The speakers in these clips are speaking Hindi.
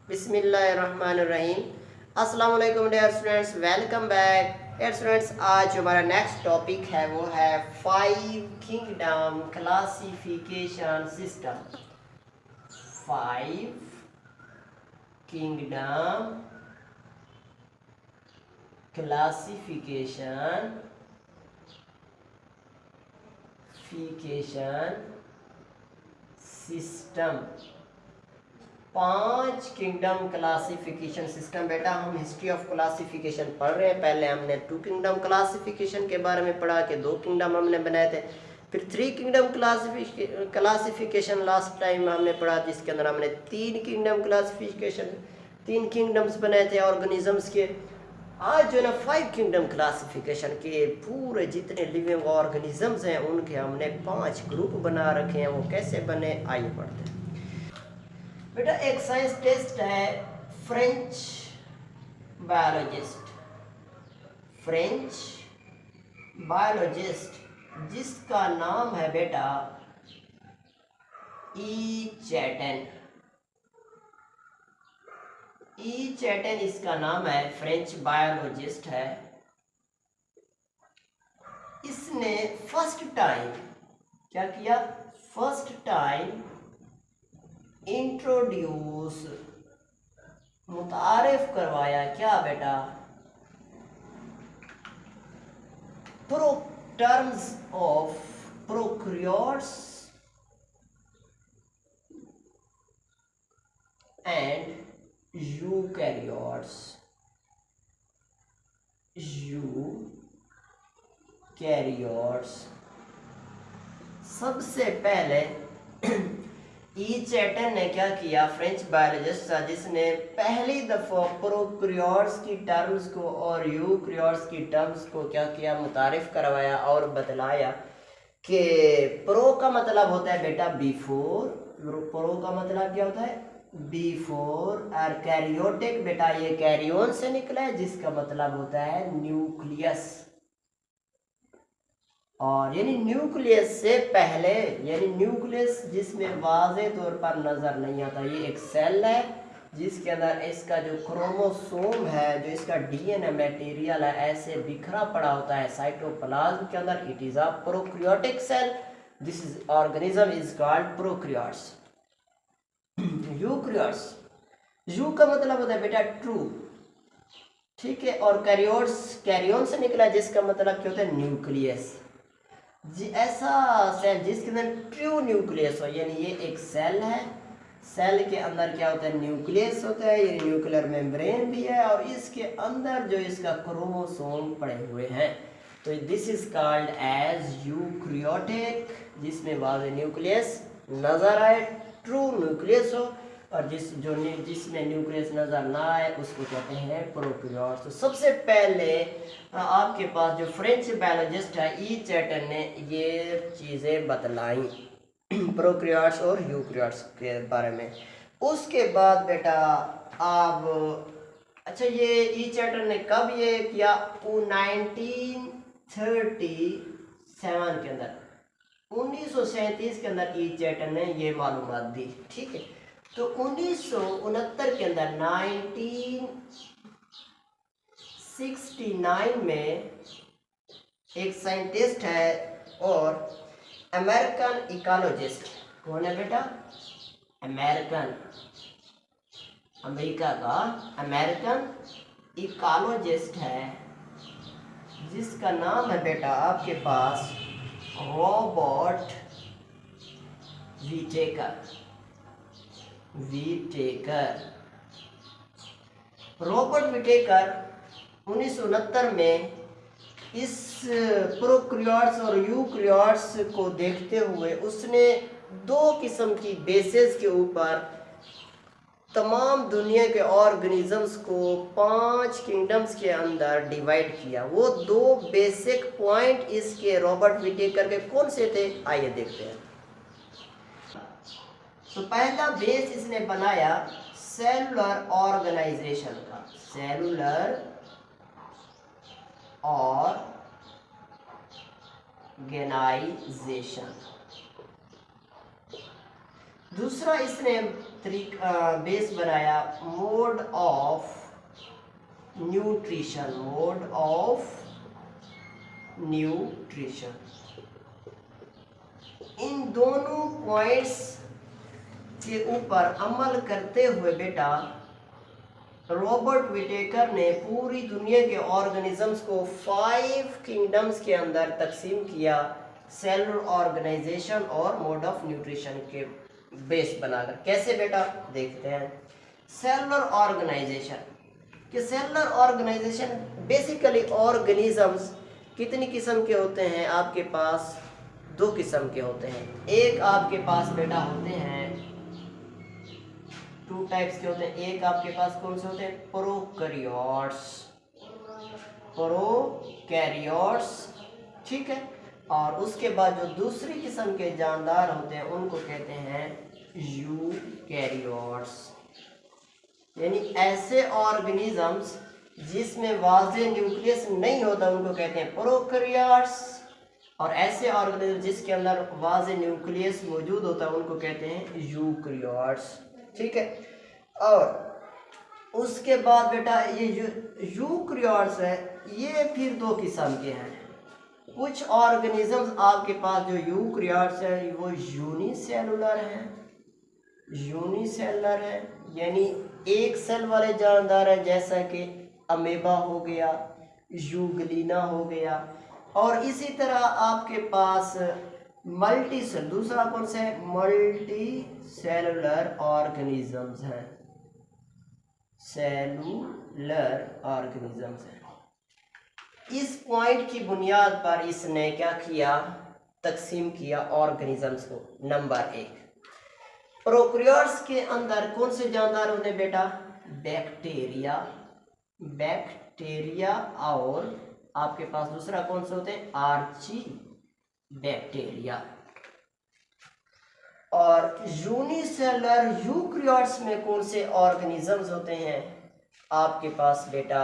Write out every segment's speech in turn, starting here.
बिस्मिल्लाहिर्रहमानिर्रहीम। अस्सलाम वालेकुम dear students, welcome back. Dear students, आज हमारा नेक्स्ट टॉपिक है वो है 5 kingdom classification system. 5 kingdom classification system. 5 kingdom classification system. बेटा हम हिस्ट्री ऑफ क्लासिफिकेशन पढ़ रहे हैं। पहले हमने 2 किंगडम क्लासिफिकेशन के बारे में पढ़ा कि 2 किंगडम हमने बनाए थे। फिर 3 किंगडम क्लासिफिकेशन लास्ट टाइम हमने पढ़ा, जिसके अंदर हमने 3 किंगडम क्लासिफिकेशन 3 किंगडम्स बनाए थे ऑर्गेनिजम्स के। आज जो है ना 5 किंगडम क्लासिफिकेशन के पूरे जितने लिविंग ऑर्गेनिजम्स हैं उनके हमने 5 ग्रुप बना रखे हैं। वो कैसे बने आइए पढ़ते हैं। बेटा एक साइंस टेस्ट है फ्रेंच बायोलॉजिस्ट जिसका नाम है बेटा ई चैटन इसका नाम है, फ्रेंच बायोलॉजिस्ट है। इसने फर्स्ट टाइम क्या किया? फर्स्ट टाइम इंट्रोड्यूस मुतारिफ करवाया क्या बेटा? Terms of prokaryotes and eukaryotes. सबसे पहले ई चैटन ने क्या किया? फ्रेंच बायोलॉजिस्ट था जिसने पहली दफ़ा प्रोकैरियोट्स की टर्म्स को और यूकैरियोट्स की टर्म्स को क्या किया? मुतारिफ करवाया और बतलाया कि प्रो का मतलब होता है बेटा बिफोर। प्रो का मतलब क्या होता है? बिफोर। और कैरियोटिक बेटा ये कैरियोन से निकला है जिसका मतलब होता है न्यूक्लियस। और यानी न्यूक्लियस से पहले, यानी न्यूक्लियस जिसमें वाज़े तौर पर नज़र नहीं आता। ये एक सेल है जिसके अंदर इसका जो क्रोमोसोम है, जो इसका डीएनए मटेरियल है, ऐसे बिखरा पड़ा होता है साइटोप्लाज्म के अंदर। It is a prokaryotic cell. This is organism is called prokaryotes. Eukaryotes, U का मतलब होता है बेटा ट्रू, ठीक है। और कैरियोट्स कैरियोन से निकला जिसका मतलब क्या होता है? न्यूक्लियस। जी ऐसा सेल जिसके अंदर ट्रू न्यूक्लियस हो, यानी ये एक सेल है। सेल के अंदर क्या होता है? न्यूक्लियस होता है, ये न्यूक्लियर मेम्ब्रेन भी है और इसके अंदर जो इसका क्रोमोसोम पड़े हुए हैं। तो this is called as eukaryotic, जिसमें वाज़े न्यूक्लियस नजर आए, ट्रू न्यूक्लियस हो। और जिसमें न्यूक्लियस नजर ना आए उसको कहते हैं प्रोकैरियोट्स। तो सबसे पहले आपके पास जो फ्रेंच बायोलॉजिस्ट है ई चैटन ने ये चीज़ें बतलाई प्रोकैरियोट्स और यूकैरियोट्स के बारे में। उसके बाद बेटा आप अच्छा ये ई चैटन ने कब ये किया? 1937 के अंदर, 1937 के अंदर ई चैटन ने ये मालूमात दी, ठीक है। तो 1969 के अंदर 1969 में एक साइंटिस्ट है और अमेरिकन इकोलॉजिस्ट। कौन है बेटा? अमेरिका का अमेरिकन इकोलॉजिस्ट है जिसका नाम है बेटा आपके पास रॉबर्ट विटेकर। रॉबर्ट विटेकर 1969 में इस प्रोकैरियोट्स और यूकैरियोट्स को देखते हुए उसने 2 किस्म की बेसिस के ऊपर तमाम दुनिया के ऑर्गेनिजम्स को 5 किंगडम्स के अंदर डिवाइड किया। वो 2 बेसिक पॉइंट इसके रॉबर्ट विटेकर के कौन से थे आइए देखते हैं। तो पहला बेस इसने बनाया सेलुलर ऑर्गेनाइजेशन का, सेलुलर ऑर्गेनाइजेशन। दूसरा इसने बेस बनाया mode of nutrition, mode of nutrition. इन दोनों पॉइंट्स के ऊपर अमल करते हुए बेटा रॉबर्ट विटेकर ने पूरी दुनिया के ऑर्गेनिजम्स को 5 किंगडम्स के अंदर तकसीम किया, सेलुलर ऑर्गेनाइजेशन और मोड ऑफ न्यूट्रिशन के बेस बनाकर। कैसे बेटा देखते हैं। सेलुलर ऑर्गेनाइजेशन कि सेलुलर ऑर्गेनाइजेशन बेसिकली ऑर्गेनिजम्स कितनी किस्म के होते हैं आपके पास, 2 किस्म के होते हैं। एक आपके पास बेटा होते हैं 2 टाइप्स के होते हैं। एक आपके पास कौन से होते हैं, प्रोकैरियोट्स, प्रोकैरियोट्स, ठीक है। और उसके बाद जो दूसरी किस्म के जानदार होते हैं उनको कहते हैं यूकैरियोट्स, यानी ऐसे ऑर्गेनिजम्स जिसमें वाज़े न्यूक्लियस नहीं होता उनको कहते हैं प्रोकैरियोट्स, और ऐसे ऑर्गेनिज्म जिसके अंदर वाज़े न्यूक्लियस मौजूद होता है उनको कहते हैं यूकैरियोट्स, ठीक है। और उसके बाद बेटा ये यूकैरियोट्स है, ये फिर 2 किस्म के हैं। कुछ ऑर्गेनिजम्स आपके पास जो यूकैरियोट्स है वो यूनिसेलुलर हैं, यूनिसेलुलर है यानी एक सेल वाले जानदार हैं, जैसा कि अमेबा हो गया, यूग्लिना हो गया। और इसी तरह आपके पास मल्टी सेल, दूसरा कौन सा है, मल्टी सेलुलर ऑर्गेनिजम्स हैं, सेलुलर ऑर्गेनिजम्स हैं। इस पॉइंट की बुनियाद पर इसने क्या किया, तकसीम किया ऑर्गेनिजम्स को। नंबर 1 प्रोकैरियोट्स के अंदर कौन से जानदार होते हैं बेटा, बैक्टीरिया, बैक्टीरिया, और आपके पास दूसरा कौन से होते हैं, आर्ची बैक्टीरिया। और यूनिसेलुलर यूकैरियोट्स में कौन से ऑर्गेनिजम्स होते हैं आपके पास बेटा,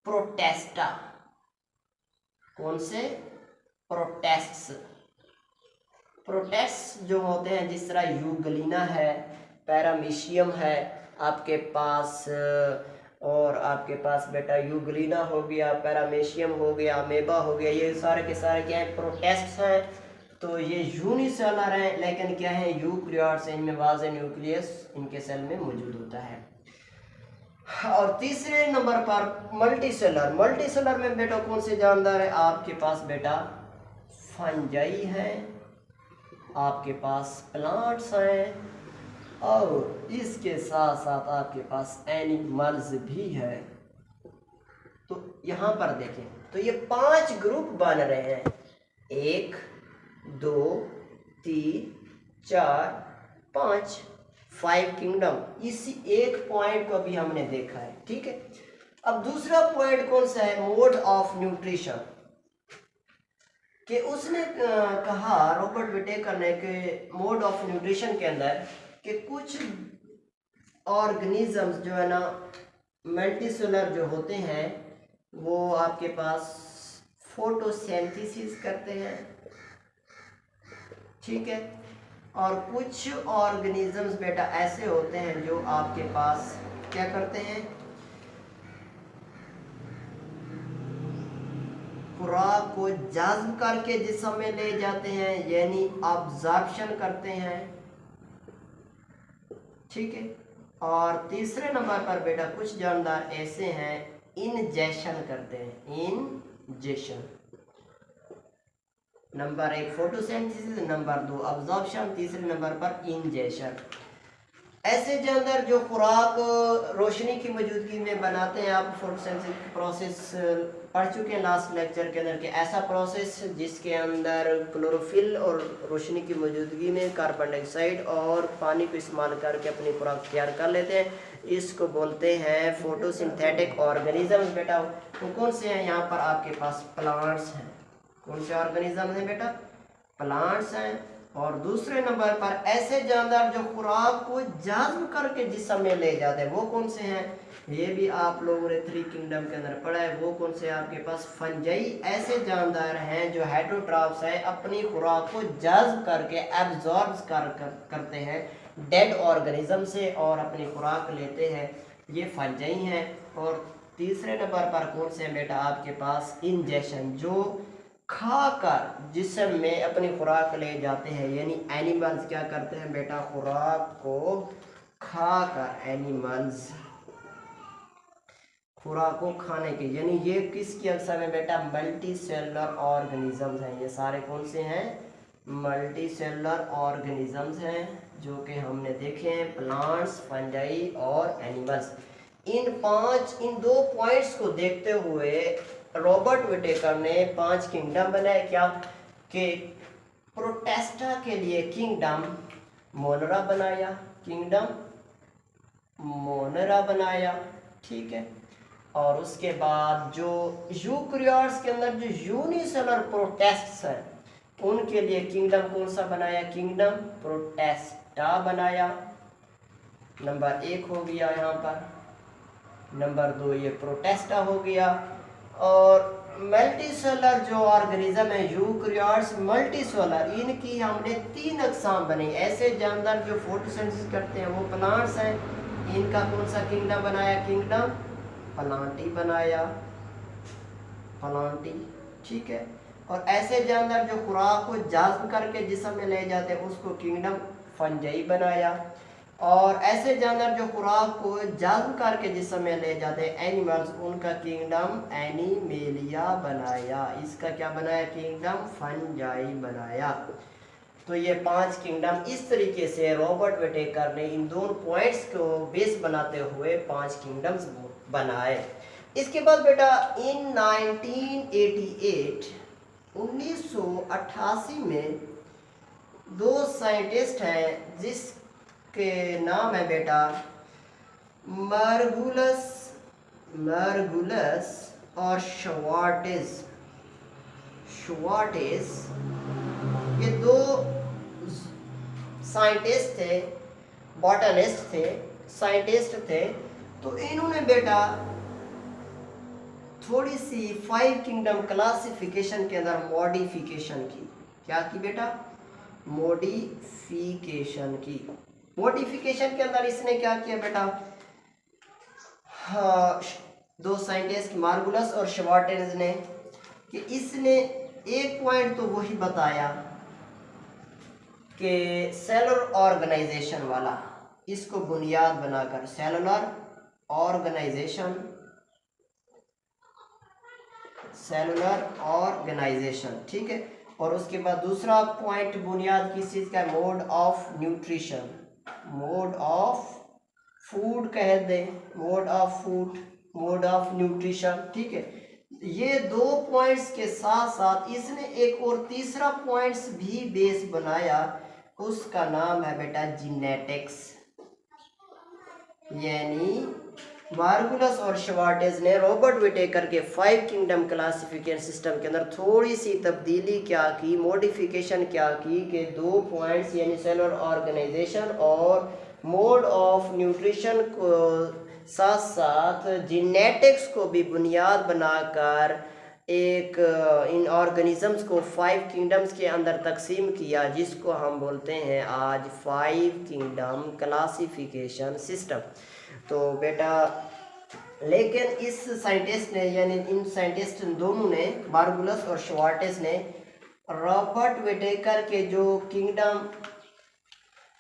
प्रोटेस्टा, कौन से, प्रोटेस्ट्स, प्रोटेस्ट्स जो होते हैं जिस तरह यूग्लिना है, पैरामीशियम है आपके पास, और आपके पास बेटा यूग्लिना हो गया, पैरामीशियम हो गया, अमेबा हो गया, ये सारे के सारे क्या हैं, प्रोटेस्ट्स हैं। तो ये यूनिसेलुलर हैं लेकिन क्या है, यूकैरियोट्स, इनमें वाज़े न्यूक्लियस इनके सेल में मौजूद होता है। और तीसरे नंबर पर मल्टीसेलुलर, मल्टीसेलुलर में बेटा कौन से जानदार है आपके पास बेटा, फंजाई है, आपके पास प्लांट्स हैं, और इसके साथ साथ आपके पास एनिमल्स भी है। तो यहाँ पर देखें तो ये 5 ग्रुप बन रहे हैं, 1 2 3 4 5, 5 किंगडम। इसी एक पॉइंट को भी हमने देखा है, ठीक है। अब दूसरा पॉइंट कौन सा है, मोड ऑफ न्यूट्रिशन, कि उसने कहा रॉबर्ट विटेकर ने कि मोड ऑफ न्यूट्रिशन के अंदर कि कुछ ऑर्गेनिजम्स जो है ना मल्टीसेलुलर जो होते हैं वो आपके पास फोटोसिंथेसिस करते हैं, ठीक है। और कुछ ऑर्गेनिजम्स बेटा ऐसे होते हैं जो आपके पास क्या करते हैं, खुराक को जज्ब करके जिस्म में ले जाते हैं, यानी अब्जॉर्प्शन करते हैं, ठीक है। और तीसरे नंबर पर बेटा कुछ जानदार ऐसे हैं इंजेक्शन करते हैं, injection. Number 1 photosynthesis, number 2 absorption, तीसरे नंबर पर इंजेक्शन। ऐसे जानदार जो खुराक रोशनी की मौजूदगी में बनाते हैं, आप फोटोसिंथेसिस प्रोसेस पढ़ चुके हैं लास्ट लेक्चर के अंदर कि ऐसा प्रोसेस जिसके अंदर क्लोरोफिल और रोशनी की मौजूदगी में कार्बन डाइऑक्साइड और पानी को इस्तेमाल करके अपनी खुराक तैयार कर लेते हैं, इसको बोलते हैं फोटोसिंथेटिक ऑर्गेनिजम्स। बेटा वो कौन से हैं, यहाँ पर आपके पास प्लांट्स हैं। कौन से ऑर्गेनिज्म हैं बेटा, प्लांट्स हैं, और दूसरे नंबर पर ऐसे जानदार जो खुराक को जज्ब करके जिस्म में ले जाते हैं, वो कौन से हैं? ये भी आप लोगों ने 3 किंगडम के अंदर पढ़ा है। वो कौन से आपके पास? फंजाई ऐसे जानदार हैं जो हेटरोट्रॉफ्स है, अपनी खुराक को जज्ब करके एब्जॉर्ब करते हैं डेड ऑर्गेनिज्म से और अपनी खुराक लेते हैं, ये फंजाई हैं। और तीसरे नंबर पर कौन से हैं बेटा आपके पास? इंजेक्शन, जो खाकर जिस्म में अपनी खुराक ले जाते हैं, यानी एनिमल्स क्या करते हैं बेटा? खुराक को खाकर एनिमल्स खुराक को खाने के, यानी ये किसकी अक्सर है बेटा? मल्टी सेलुलर ऑर्गेनिजम्स हैं। ये सारे कौन से हैं? मल्टी सेलुलर ऑर्गेनिजम्स हैं, जो कि हमने देखे हैं प्लांट्स, फंजाई और एनिमल्स। इन 2 पॉइंट्स को देखते हुए रॉबर्ट विटेकर ने 5 किंगडम बनाए। क्या कि प्रोटेस्टा के लिए किंगडम मोनरा बनाया, किंगडम मोनरा बनाया, ठीक है। और उसके बाद जो यूकैरियोट्स के अंदर जो यूनिसेलुलर प्रोटेस्ट्स हैं, उनके लिए किंगडम कौन सा बनाया? किंगडम प्रोटेस्टा बनाया। नंबर 1 हो गया यहाँ पर। नंबर 2 ये प्रोटेस्टा हो गया। और मल्टीसेलुलर जो ऑर्गेनिज्म है यूकैरियोट्स मल्टीसेलुलर, इनकी हमने 3 अक़साम बनी। ऐसे जानदार जो फोटोसिंथेसिस करते हैं वो प्लांट्स हैं, इनका कौन सा किंगडम बनाया? किंगडम प्लांटी बनाया, प्लांटी, ठीक है। और ऐसे जानदार जो खुराक को जज्ब करके जिस्म में ले जाते हैं उसको किंगडम फंजाई बनाया। और ऐसे जानवर जो खुराक को जज्ब करके जिस्म में ले जाते हैं एनिमल्स, उनका किंगडम एनिमेलिया बनाया। इसका क्या बनाया? किंगडम फंजाई बनाया। तो ये 5 किंगडम इस तरीके से रॉबर्ट विटेकर ने इन दोनों पॉइंट्स को बेस बनाते हुए 5 किंगडम्स बनाए। इसके बाद बेटा इन 1988 में 2 साइंटिस्ट हैं जिसके नाम है बेटा मार्गुलस और श्वार्टेज। ये 2 साइंटिस्ट थे, बॉटनिस्ट थे, साइंटिस्ट थे। तो इन्होंने बेटा थोड़ी सी 5 किंगडम क्लासिफिकेशन के अंदर मॉडिफिकेशन की। क्या की बेटा? मॉडिफिकेशन की। मॉडिफिकेशन के अंदर इसने क्या किया बेटा? हाँ, 2 साइंटिस्ट मार्गुलस और श्वार्टेज ने कि इसने एक पॉइंट तो वही बताया कि सेलुलर ऑर्गेनाइजेशन वाला, इसको बुनियाद बनाकर सेलुलर ऑर्गेनाइजेशन, ठीक है। और उसके बाद दूसरा पॉइंट बुनियाद किस चीज़ का है? Mode of nutrition, mode of food कह दे, मोड ऑफ न्यूट्रिशन, ठीक है। ये 2 पॉइंट्स के साथ साथ इसने एक और तीसरा पॉइंट्स भी बेस बनाया, उसका नाम है बेटा जीनेटिक्स। यानी मार्गुलस और श्वार्टेज ने रॉबर्ट विटेकर के 5 किंगडम क्लासिफिकेशन सिस्टम के अंदर थोड़ी सी तब्दीली क्या की, मॉडिफिकेशन क्या की कि 2 पॉइंट्स यानी सेलुलर ऑर्गेनाइजेशन और मोड ऑफ न्यूट्रिशन को साथ साथ जीनेटिक्स को भी बुनियाद बनाकर एक इन ऑर्गेनिजम्स को 5 किंगडम्स के अंदर तकसीम किया, जिसको हम बोलते हैं आज 5 किंगडम क्लासिफिकेशन सिस्टम। तो बेटा लेकिन इस साइंटिस्ट ने यानी इन साइंटिस्ट दोनों ने, मार्गुलस और श्वार्टेज ने, रॉबर्ट विटेकर के जो किंगडम,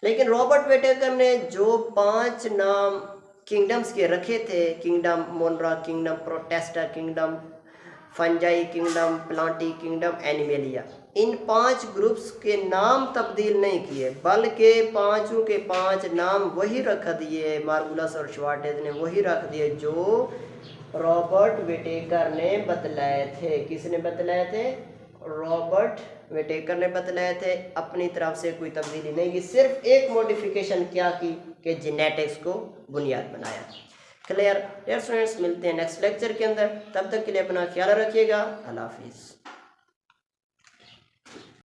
लेकिन रॉबर्ट विटेकर ने जो 5 नाम किंगडम्स के रखे थे, kingdom Monera, kingdom Protista, kingdom Fungi, kingdom Plantae, kingdom Animalia, इन 5 ग्रुप्स के नाम तब्दील नहीं किए, बल्कि 5 के 5 नाम वही रख दिए। मार्गुलस और श्वार्टेज ने वही रख दिए जो रॉबर्ट विटेकर ने बतलाए थे। किसने बतलाए थे? रॉबर्ट विटेकर ने बतलाए थे। अपनी तरफ से कोई तब्दीली नहीं की, सिर्फ एक मॉडिफिकेशन क्या की कि जेनेटिक्स को बुनियाद बनाया। क्लियर? डियर स्टूडेंट्स, मिलते हैं नेक्स्ट लेक्चर के अंदर। तब तक के लिए अपना ख्याल रखिएगा। अल्लाह हाफिज़।